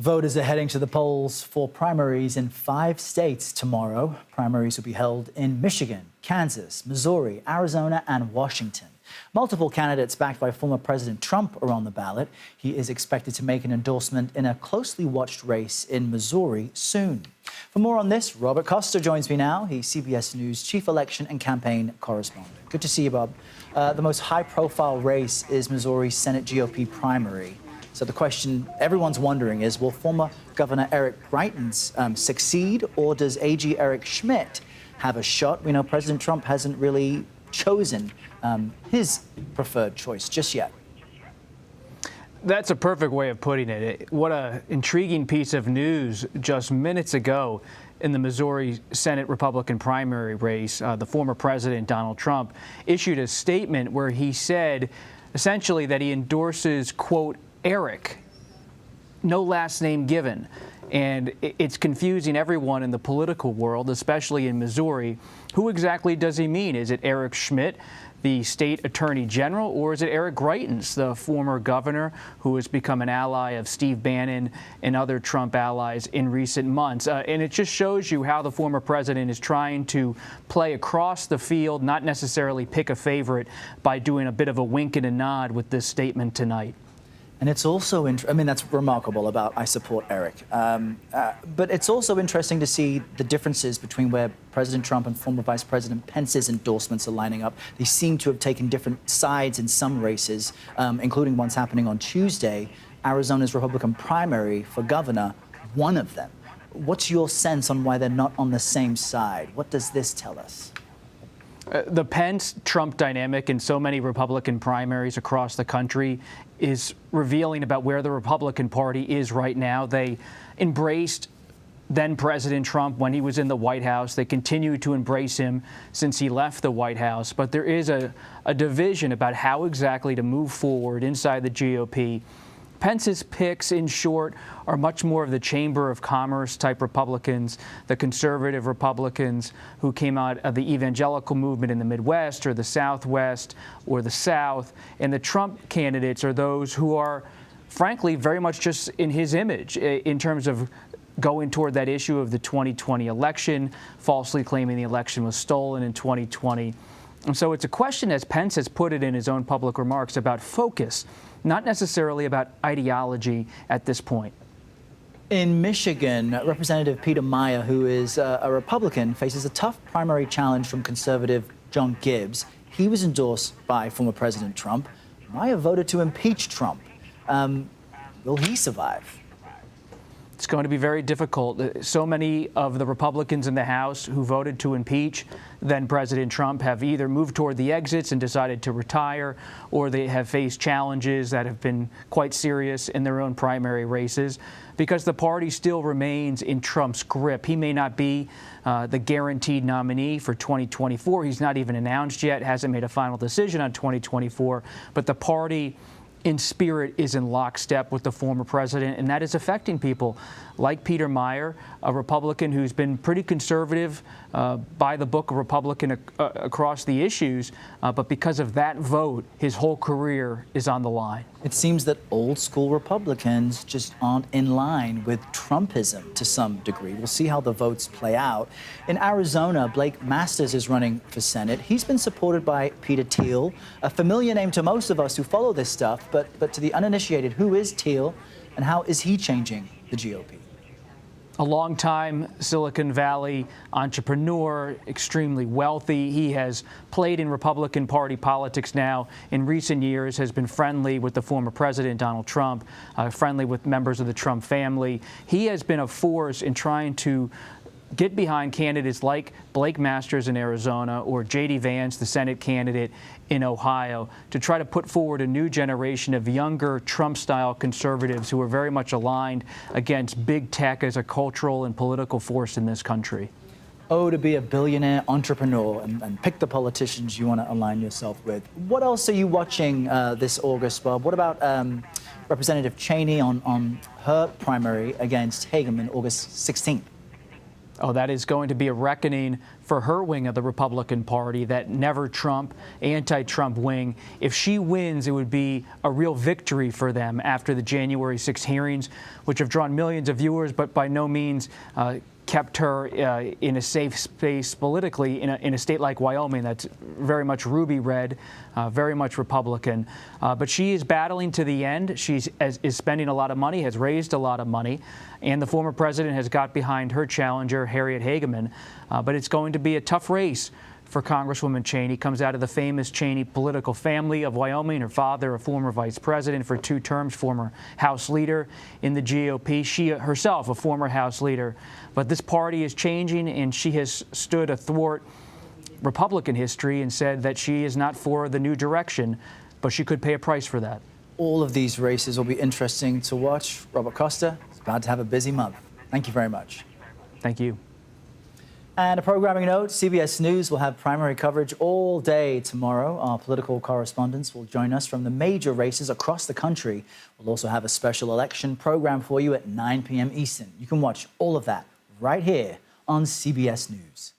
Voters are heading to the polls for primaries in 5 states tomorrow. Primaries will be held in Michigan, Kansas, Missouri, Arizona, and Washington. Multiple candidates backed by former President Trump are on the ballot. He is expected to make an endorsement in a closely watched race in Missouri soon. For more on this, Robert Costa joins me now. He's CBS News Chief Election and Campaign Correspondent. Good to see you, Bob. The most high-profile race is Missouri's Senate GOP primary. So the question everyone's wondering is, will former Governor Eric Greitens succeed, or does AG Eric Schmidt have a shot? We know President Trump hasn't really chosen his preferred choice just yet. That's a perfect way of putting it. What an intriguing piece of news just minutes ago in the Missouri Senate Republican primary race. The former president, Donald Trump, issued a statement where he said essentially that he endorses, quote, Eric, no last name given. And it's confusing everyone in the political world, especially in Missouri. Who exactly does he mean? Is it Eric Schmidt, the state attorney general, or is it Eric Greitens, the former governor who has become an ally of Steve Bannon and other Trump allies in recent months? And it just shows you how the former president is trying to play across the field, not necessarily pick a favorite by doing a bit of a wink and a nod with this statement tonight. And it's also, that's remarkable about I support Eric. But it's also interesting to see the differences between where President Trump and former Vice President Pence's endorsements are lining up. They seem to have taken different sides in some races, including ones happening on Tuesday. Arizona's Republican primary for governor, one of them. What's your sense on why they're not on the same side? What does this tell us? The Pence-Trump dynamic in so many Republican primaries across the country is revealing about where the Republican Party is right now. They embraced then-President Trump when he was in the White House. They continue to embrace him since he left the White House. But there is a division about how exactly to move forward inside the GOP. Pence's picks, in short, are much more of the Chamber of Commerce type Republicans, the conservative Republicans who came out of the evangelical movement in the Midwest or the Southwest or the South. And the Trump candidates are those who are, frankly, very much just in his image in terms of going toward that issue of the 2020 election, falsely claiming the election was stolen in 2020. And so it's a question, as Pence has put it in his own public remarks, about focus, not necessarily about ideology at this point. In Michigan, Representative Peter Meijer, who is a Republican, faces a tough primary challenge from conservative John Gibbs. He was endorsed by former President Trump. Meijer voted to impeach Trump. Will he survive? It's going to be very difficult. So many of the Republicans in the House who voted to impeach then President Trump have either moved toward the exits and decided to retire, or they have faced challenges that have been quite serious in their own primary races because the party still remains in Trump's grip. He may not be the guaranteed nominee for 2024. He's not even announced yet, hasn't made a final decision on 2024, but the party in spirit is in lockstep with the former president, and that is affecting people like Peter Meijer, a Republican who's been pretty conservative, by the book, a Republican across the issues, but because of that vote, his whole career is on the line. It seems that old school Republicans just aren't in line with Trumpism to some degree. We'll see how the votes play out. In Arizona, Blake Masters is running for Senate. He's been supported by Peter Thiel, a familiar name to most of us who follow this stuff, but to the uninitiated, who is Thiel and how is he changing the GOP? A longtime Silicon Valley entrepreneur, extremely wealthy. He has played in Republican Party politics now in recent years, has been friendly with the former president, Donald Trump, friendly with members of the Trump family. He has been a force in trying to get behind candidates like Blake Masters in Arizona or J.D. Vance, the Senate candidate in Ohio, to try to put forward a new generation of younger Trump-style conservatives who are very much aligned against big tech as a cultural and political force in this country. Oh, to be a billionaire entrepreneur and pick the politicians you want to align yourself with. What else are you watching this August, Bob? What about Representative Cheney on her primary against Hageman August 16th? Oh, that is going to be a reckoning for her wing of the Republican Party, that never Trump, anti-Trump wing. If she wins, it would be a real victory for them after the January 6 hearings, which have drawn millions of viewers, but by no means kept her in a safe space politically in a state like Wyoming that's very much ruby red, very much Republican. But she is battling to the end. She is spending a lot of money, has raised a lot of money, and the former president has got behind her challenger, Harriet Hageman. But it's going to be a tough race for Congresswoman Cheney. Comes out of the famous Cheney political family of Wyoming. Her father, a former vice president for 2 terms, former House leader in the GOP. She herself, a former House leader. But this party is changing, and she has stood athwart Republican history and said that she is not for the new direction, but she could pay a price for that. All of these races will be interesting to watch. Robert Costa is about to have a busy month. Thank you very much. Thank you. And a programming note, CBS News will have primary coverage all day tomorrow. Our political correspondents will join us from the major races across the country. We'll also have a special election program for you at 9 p.m. Eastern. You can watch all of that right here on CBS News.